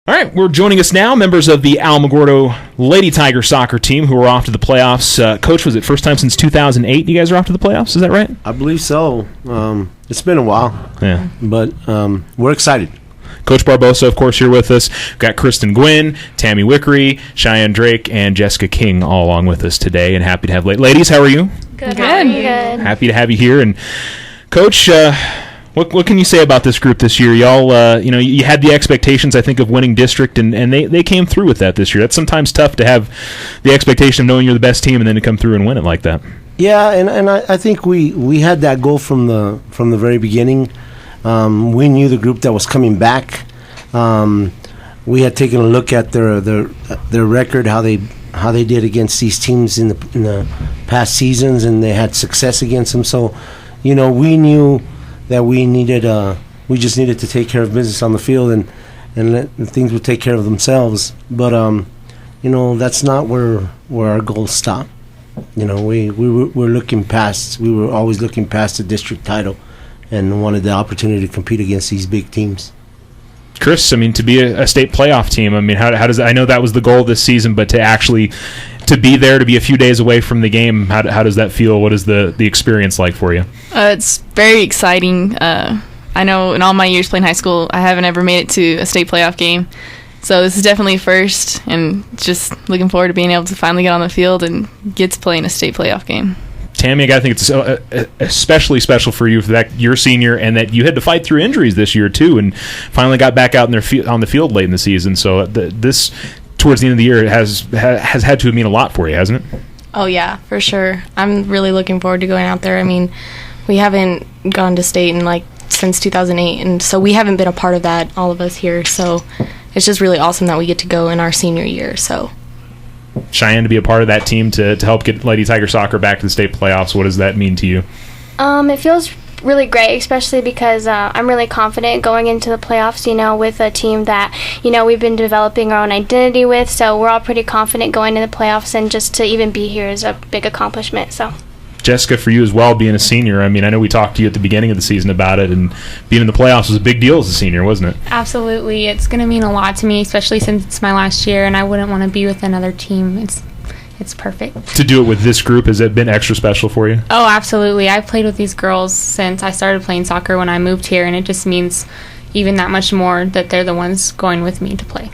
All right, we're joining us now, members of the Alamogordo Lady Tiger soccer team who are off to the playoffs. Coach, was it first time since 2008 you guys are off to the playoffs? Is that right? I believe so. It's been a while, but we're excited. Coach Barbosa, of course, here with us. We've got Kristin Guin, Tami Wickre, Sheyenne Drake, and Jessica King all along with us today, and happy to have ladies. How are you? Good. How are you? Good. Happy to have you here. And Coach, what can you say about this group this year? Y'all, you had the expectations, I think, of winning district, and they came through with that this year. That's sometimes tough to have the expectation of knowing you're the best team and then to come through and win it like that. Yeah, and I think we had that goal from the very beginning. We knew the group that was coming back. We had taken a look at their record, how they did against these teams in the past seasons, and they had success against them. So, we knew that we just needed to take care of business on the field and let things would take care of themselves. But that's not where our goals stop. We're looking past. We were always looking past the district title, and wanted the opportunity to compete against these big teams. Chris, to be a state playoff team, how does I know that was the goal this season, but to be there, to be a few days away from the game, how does that feel? What is the experience like for you? It's very exciting. I know in all my years playing high school, I haven't ever made it to a state playoff game. So this is definitely a first, and just looking forward to being able to finally get on the field and get to play in a state playoff game. Tami, I gotta think it's especially special for you for that you're senior and that you had to fight through injuries this year too, and finally got back out on the field late in the season. So this towards the end of the year has had to mean a lot for you, hasn't it? Oh yeah, for sure. I'm really looking forward to going out there. We haven't gone to state in since 2008, and so we haven't been a part of that, all of us here. So it's just really awesome that we get to go in our senior year. So. Sheyenne, to be a part of that team to help get Lady Tiger Soccer back to the state playoffs, what does that mean to you? It feels really great, especially because I'm really confident going into the playoffs, with a team that, we've been developing our own identity with, so we're all pretty confident going into the playoffs, and just to even be here is a big accomplishment, so. Jessica, for you as well, being a senior, I know we talked to you at the beginning of the season about it, and being in the playoffs was a big deal as a senior, wasn't it? Absolutely. It's going to mean a lot to me, especially since it's my last year, and I wouldn't want to be with another team. It's perfect. To do it with this group, has it been extra special for you? Oh, absolutely. I've played with these girls since I started playing soccer when I moved here, and it just means even that much more that they're the ones going with me to play.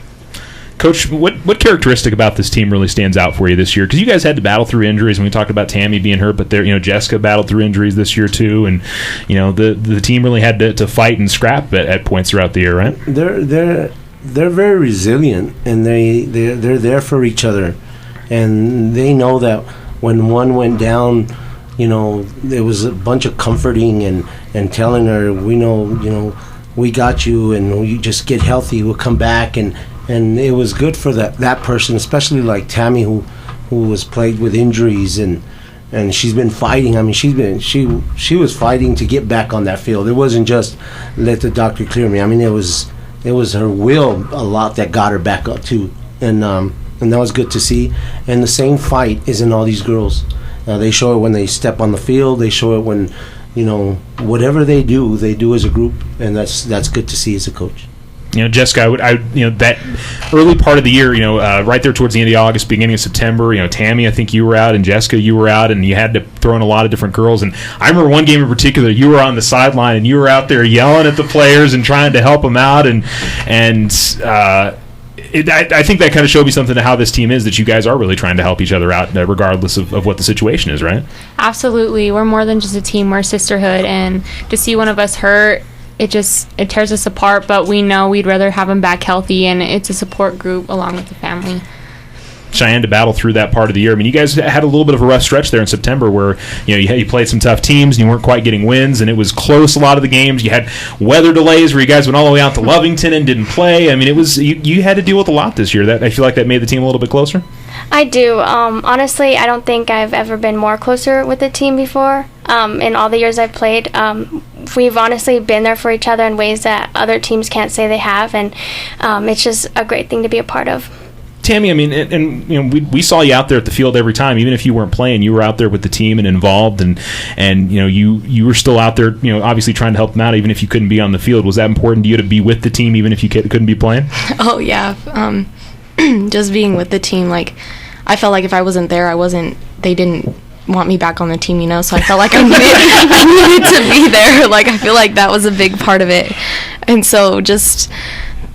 Coach, what characteristic about this team really stands out for you this year? Because you guys had to battle through injuries, and we talked about Tami being hurt, but Jessica battled through injuries this year too, and the team really had to fight and scrap at points throughout the year, right? They're very resilient, and they're there for each other, and they know that when one went down, there was a bunch of comforting and telling her, we know, we got you, and you just get healthy, we'll come back, and it was good for that person, especially like Tami, who was plagued with injuries, and she's been fighting. She was fighting to get back on that field. It wasn't just let the doctor clear me. It was her will a lot that got her back up too, and that was good to see. And the same fight is in all these girls. They show it when they step on the field. They show it when whatever they do as a group, and that's good to see as a coach. Jessica, that early part of the year, right there towards the end of August, beginning of September, Tami, I think you were out, and Jessica, you were out, and you had to throw in a lot of different girls. And I remember one game in particular, you were on the sideline, and you were out there yelling at the players and trying to help them out, I think that kind of showed me something to how this team is, that you guys are really trying to help each other out, regardless of what the situation is, right? Absolutely. We're more than just a team. We're a sisterhood, and to see one of us hurt, it tears us apart, but we know we'd rather have them back healthy, and it's a support group along with the family. Cheyenne, to battle through that part of the year. You guys had a little bit of a rough stretch there in September where you played some tough teams and you weren't quite getting wins, and it was close a lot of the games. You had weather delays where you guys went all the way out to Lovington and didn't play. It was you had to deal with a lot this year. That I feel like that made the team a little bit closer. I do. Honestly, I don't think I've ever been more closer with the team before. In all the years I've played, we've honestly been there for each other in ways that other teams can't say they have, and it's just a great thing to be a part of. Tami, I mean, and you know, we saw you out there at the field every time, even if you weren't playing. You were out there with the team and involved, and you know, you were still out there, you know, obviously trying to help them out, even if you couldn't be on the field. Was that important to you to be with the team, even if you couldn't be playing? Oh yeah, just being with the team, like I felt like if I wasn't there, they didn't want me back on the team, you know, so I felt like I needed to be there. Like I feel like that was a big part of it. And so just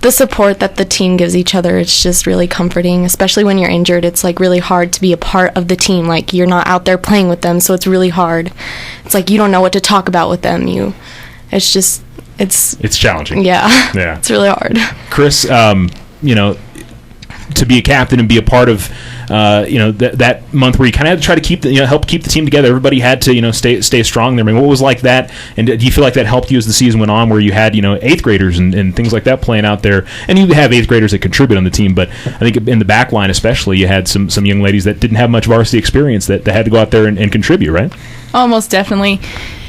the support that the team gives each other, it's just really comforting, especially when you're injured. It's like really hard to be a part of the team. Like you're not out there playing with them, so it's really hard. It's like you don't know what to talk about with them. It's challenging. Yeah. It's really hard. Chris, you know, to be a captain and be a part of you know, that month where you kind of had to try to help keep the team together. Everybody had to, you know, stay strong there. I mean, what was like that? And do you feel like that helped you as the season went on, where you had, you know, 8th graders and things like that playing out there, and you have 8th graders that contribute on the team, but I think in the back line especially, you had some young ladies that didn't have much varsity experience that had to go out there and contribute, right? Oh, most definitely.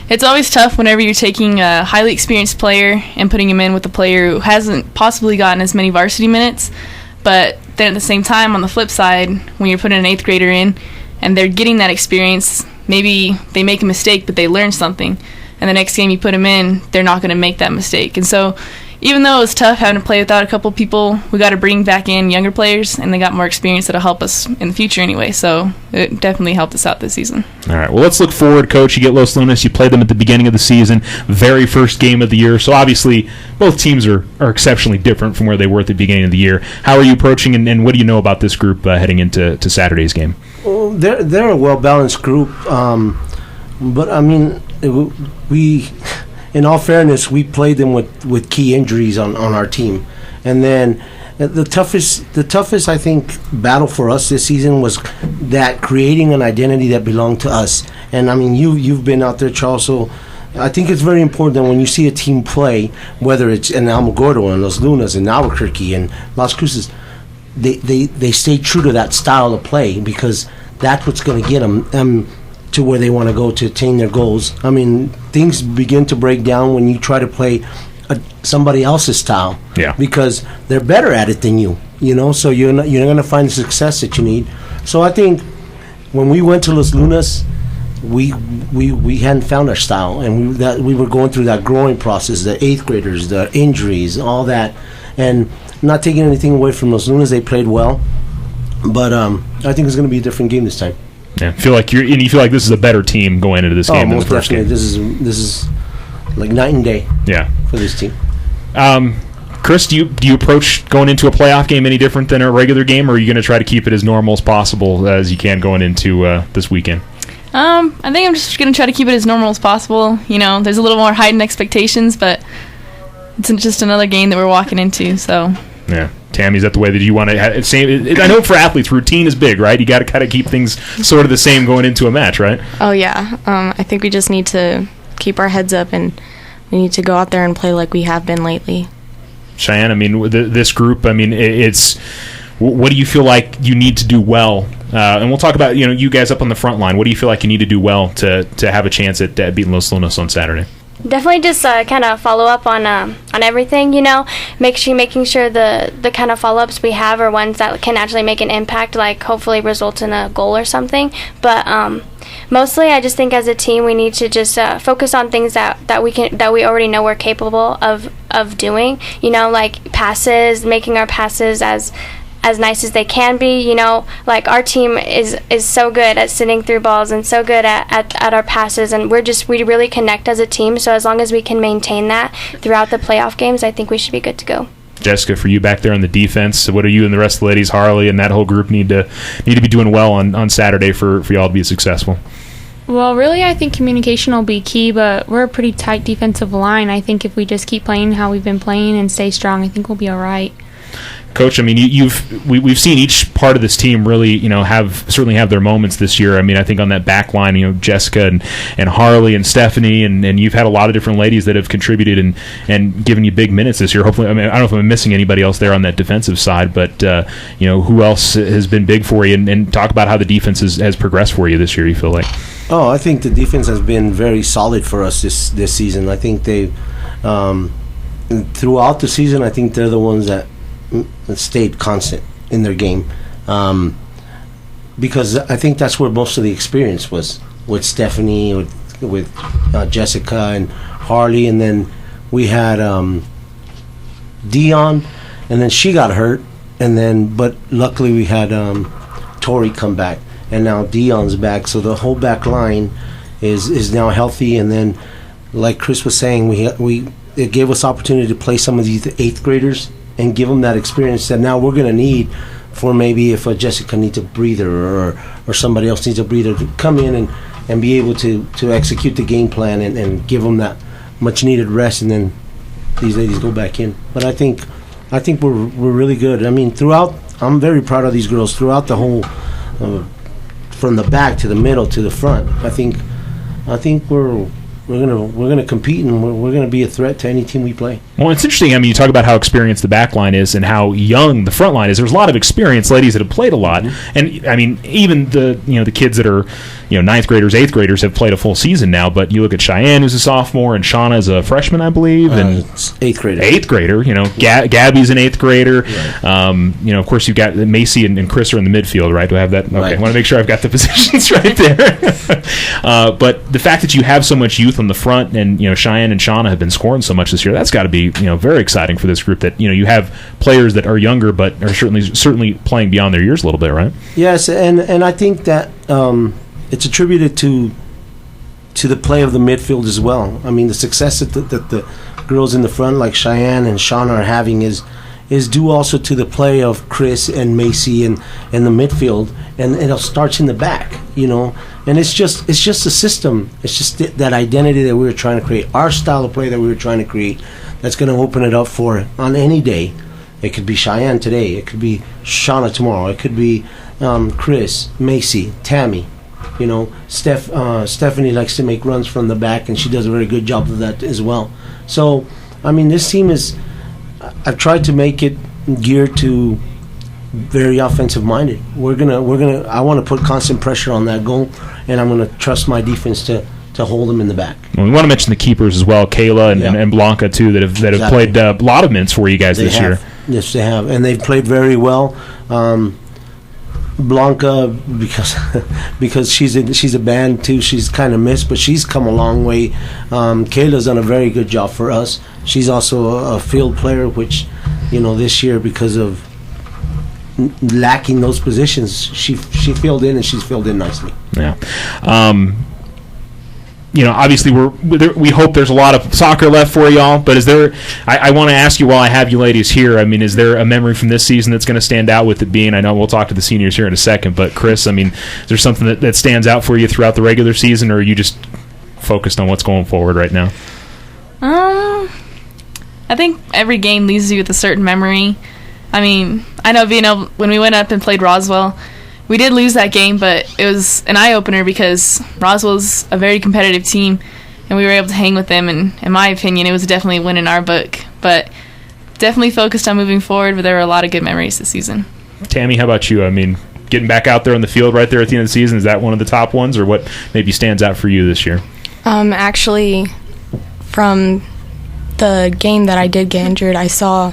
It's always tough whenever you're taking a highly experienced player and putting him in with a player who hasn't possibly gotten as many varsity minutes. But then at the same time, on the flip side, when you're putting an 8th grader in and they're getting that experience, maybe they make a mistake, but they learn something. And the next game you put them in, they're not going to make that mistake. And so even though it was tough having to play without a couple people, we got to bring back in younger players, and they got more experience that'll help us in the future anyway. So it definitely helped us out this season. All right, well, let's look forward, Coach. You get Los Lunas. You played them at the beginning of the season, very first game of the year. So obviously both teams are exceptionally different from where they were at the beginning of the year. How are you approaching, and what do you know about this group heading into Saturday's game? Well, they're a well-balanced group, but I mean, we, in all fairness, we played them with key injuries on our team, and then the toughest I think battle for us this season was that creating an identity that belonged to us. And I mean, you've been out there, Charles, so I think it's very important that when you see a team play, whether it's in Alamogordo and Los Lunas and Albuquerque and Las Cruces, they stay true to that style of play, because that's what's going to get them to where they want to go to attain their goals. I mean, things begin to break down when you try to play somebody else's style, because they're better at it than you know, so you're not going to find the success that you need. So I think when we went to Los Lunas, we hadn't found our style, and we were going through that growing process, the 8th graders, the injuries, all that, and not taking anything away from Los Lunas. They played well, but I think it's going to be a different game this time. Yeah, you feel like this is a better team going into this game than the first game. This is like night and day. Yeah, for this team. Chris, do you approach going into a playoff game any different than a regular game, or are you going to try to keep it as normal as possible as you can going into this weekend? I think I'm just going to try to keep it as normal as possible. You know, there's a little more heightened expectations, but it's just another game that we're walking into. So yeah. Tami, is that the way that you want to have it? I know for athletes, routine is big, right? You got to kind of keep things sort of the same going into a match, right? Oh, yeah. I think we just need to keep our heads up, and we need to go out there and play like we have been lately. Sheyenne, I mean, this group, I mean, it's what do you feel like you need to do well? And we'll talk about, you know, you guys up on the front line. What do you feel like you need to do well to have a chance at beating Los Lunas on Saturday? Definitely just kind of follow up on everything, you know, making sure the kind of follow-ups we have are ones that can actually make an impact, like hopefully result in a goal or something. But mostly I just think as a team we need to just focus on things that we already know we're capable of doing, you know, like passes, making our passes as nice as they can be, you know, like our team is so good at sitting through balls and so good at our passes, and we really connect as a team. So as long as we can maintain that throughout the playoff games, I think we should be good to go. Jessica, for you back there on the defense, what do you and the rest of the ladies, Harley and that whole group need to be doing well on Saturday for y'all to be successful? Well, really, I think communication will be key, but we're a pretty tight defensive line. I think if we just keep playing how we've been playing and stay strong, I think we'll be all right. Coach, I mean, we've seen each part of this team really, you know, certainly have their moments this year. I mean, I think on that back line, you know, Jessica and Harley and Stephanie, and you've had a lot of different ladies that have contributed and given you big minutes this year. Hopefully, I mean, I don't know if I'm missing anybody else there on that defensive side, but you know, who else has been big for you? And talk about how the defense has progressed for you this year. You feel like? Oh, I think the defense has been very solid for us this season. I think they've throughout the season, I think they're the ones that stayed constant, in their game, because I think that's where most of the experience was with Stephanie, with Jessica and Harley, and then we had Dion, and then she got hurt, but luckily we had Tori come back, and now Dion's back, so the whole back line is now healthy. And then, like Chris was saying, it gave us opportunity to play some of these 8th graders and give them that experience that now we're going to need for maybe if Jessica needs a breather or somebody else needs a breather, to come in and be able to execute the game plan and give them that much needed rest, and then these ladies go back in. But I think we're really good. I mean, I'm very proud of these girls throughout the whole, from the back to the middle to the front. I think we're gonna compete, and we're gonna be a threat to any team we play. Well, it's interesting. I mean, you talk about how experienced the back line is and how young the front line is. There's a lot of experienced ladies that have played a lot, and I mean, even the kids that are 9th graders, 8th graders have played a full season now. But you look at Cheyenne, who's a sophomore, and Shauna is a freshman, I believe, and 8th grader. 8th grader. Gabby's an 8th grader. Right. Of course, you've got Macy and Chris are in the midfield, right? Do I have that? Okay, right. I want to make sure I've got the positions right there. But the fact that you have so much youth on the front, and Cheyenne and Shauna have been scoring so much this year, that's got to be very exciting for this group. That you have players that are younger, but are certainly playing beyond their years a little bit, right? Yes, and I think that it's attributed to the play of the midfield as well. I mean, the success that the girls in the front, like Cheyenne and Shauna, are having is due also to the play of Chris and Macy and the midfield, and it starts in the back, and it's just a system. It's just that identity that we were trying to create, our style of play that we were trying to create, that's going to open it up for on any day. It could be Cheyenne today, it could be Shauna tomorrow, it could be Chris, Macy, Tami. Stephanie likes to make runs from the back, and she does a very good job of that as well. So, I mean, this team I've tried to make it geared to very offensive minded. I want to put constant pressure on that goal, and I'm going to trust my defense to hold them in the back. Well, we want to mention the keepers as well, Kayla and Blanca too, that have played a lot of minutes for you guys this year. Yes, they have, and they've played very well. Blanca, because she's a band too, she's kind of missed, but she's come a long way. Kayla's done a very good job for us. She's also a field player, which this year, because of lacking those positions, she filled in, and she's filled in nicely. Yeah. Obviously we hope there's a lot of soccer left for y'all, but is there, I want to ask you while I have you ladies here, I mean, is there a memory from this season that's going to stand out, with it being, I know we'll talk to the seniors here in a second, but Chris, I mean, is there something that stands out for you throughout the regular season, or are you just focused on what's going forward right now? I think every game leaves you with a certain memory. I mean, I know when we went up and played Roswell, we did lose that game, but it was an eye-opener because Roswell's a very competitive team, and we were able to hang with them, and in my opinion, it was definitely a win in our book. But definitely focused on moving forward, but there were a lot of good memories this season. Tami, how about you? I mean, getting back out there on the field right there at the end of the season, is that one of the top ones, or what maybe stands out for you this year? Actually, from the game that I did get injured, I saw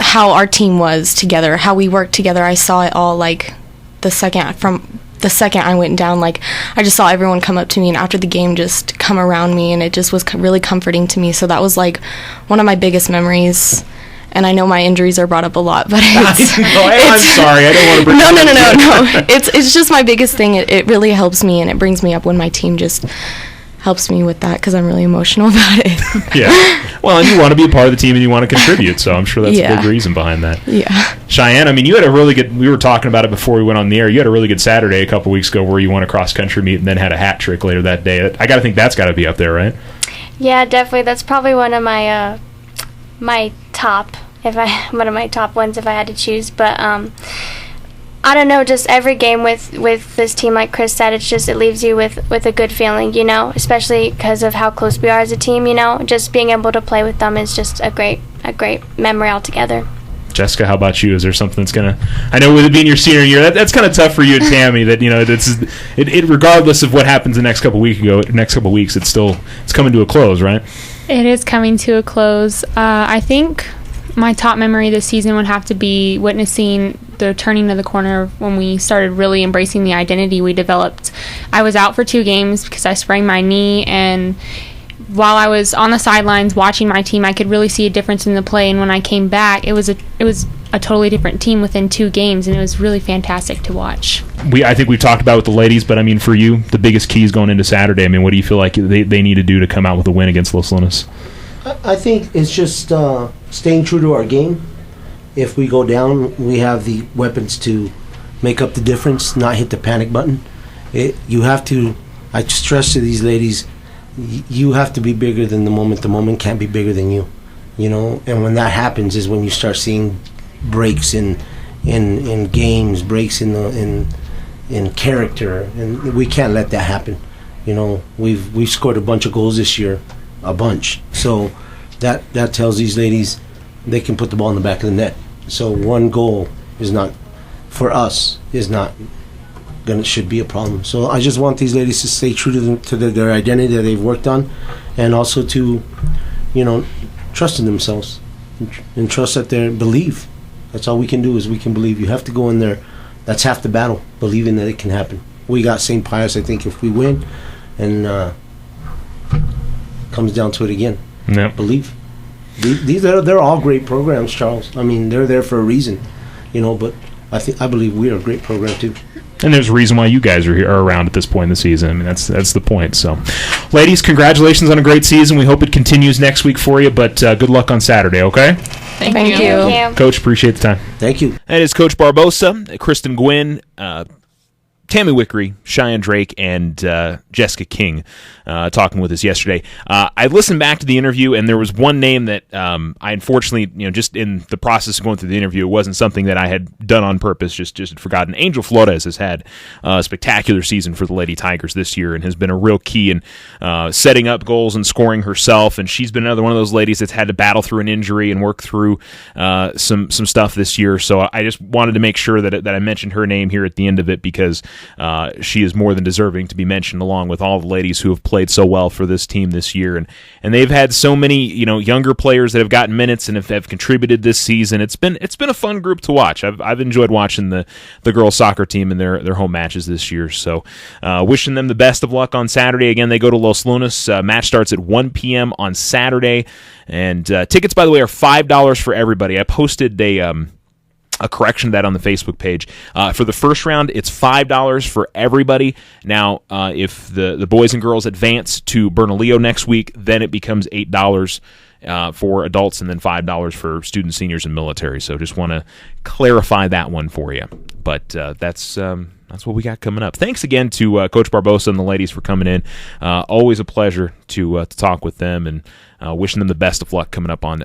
how our team was together, how we worked together. I saw it all, like, the second I went down, like, I just saw everyone come up to me, and after the game just come around me, and it just was really comforting to me. So that was, like, one of my biggest memories. And I know my injuries are brought up a lot, but I'm sorry, I don't want to bring No. It's just my biggest thing. It really helps me, and it brings me up when my team just helps me with that, because I'm really emotional about it. Yeah. Well, and you want to be a part of the team, and you want to contribute, so I'm sure that's a big reason behind that. Yeah. Cheyenne, I mean, you had a really good, we were talking about it before we went on the air, you had a really good Saturday a couple weeks ago where you won a cross-country meet and then had a hat trick later that day. I got to think that's got to be up there, right? Yeah, definitely. That's probably one of my my top ones if I had to choose. But I don't know, just every game with this team, like Chris said, it leaves you with a good feeling, especially because of how close we are as a team, just being able to play with them is just a great memory altogether. Jessica, how about you? Is there something that's gonna? I know with it being your senior year, that's kind of tough for you and Tami. That it regardless of what happens the next couple weeks, it's coming to a close, right? It is coming to a close. I think my top memory this season would have to be witnessing the turning of the corner when we started really embracing the identity we developed. I was out for 2 games because I sprained my knee, and while I was on the sidelines watching my team, I could really see a difference in the play. And when I came back, it was a totally different team within 2 games, and it was really fantastic to watch. I think we've talked about it with the ladies, but I mean, for you, the biggest keys going into Saturday. I mean, what do you feel like they need to do to come out with a win against Los Lunas? I think it's just staying true to our game. If we go down, we have the weapons to make up the difference, not hit the panic button. You have to, I stress to these ladies, you have to be bigger than the moment. The moment can't be bigger than you, you know. And when that happens is when you start seeing breaks in games, breaks in character, and we can't let that happen. You know, we've scored a bunch of goals this year, a bunch. So that tells these ladies they can put the ball in the back of the net. So one goal is not, for us, should be a problem. So I just want these ladies to stay true to their identity that they've worked on, and also to, you know, trust in themselves and trust that they believe. That's all we can do, is we can believe. You have to go in there. That's half the battle, believing that it can happen. We got St. Pius, I think, if we win, and comes down to it again. Yep. Believe. They're all great programs, Charles. I mean, they're there for a reason, you know. But I believe we are a great program too. And there's a reason why you guys are around at this point in the season. I mean, that's the point. So, ladies, congratulations on a great season. We hope it continues next week for you, but good luck on Saturday, okay? Thank you. Thank you. Coach, appreciate the time. Thank you. That is Coach Barbosa, Kristin Guin, Tami Wickre, Sheyenne Drake, and Jessica King talking with us yesterday. I listened back to the interview, and there was one name that I unfortunately, just in the process of going through the interview, it wasn't something that I had done on purpose, just had forgotten. Angel Flores has had a spectacular season for the Lady Tigers this year and has been a real key in setting up goals and scoring herself, and she's been another one of those ladies that's had to battle through an injury and work through some stuff this year. So I just wanted to make sure that I mentioned her name here at the end of it, because she is more than deserving to be mentioned, along with all the ladies who have played so well for this team this year. And they've had so many younger players that have gotten minutes and have contributed this season. It's been a fun group to watch. I've enjoyed watching the girls soccer team in their home matches this year. So wishing them the best of luck on Saturday. Again, they go to Los Lunas. Match starts at 1 p.m. on Saturday, and tickets, by the way, are $5 for everybody. I posted a correction to that on the Facebook page. For the first round, it's $5 for everybody. Now, if the boys and girls advance to Bernalillo next week, then it becomes $8 for adults, and then $5 for students, seniors, and military. So just want to clarify that one for you. But that's what we got coming up. Thanks again to Coach Barbosa and the ladies for coming in. Always a pleasure to talk with them, and wishing them the best of luck coming up on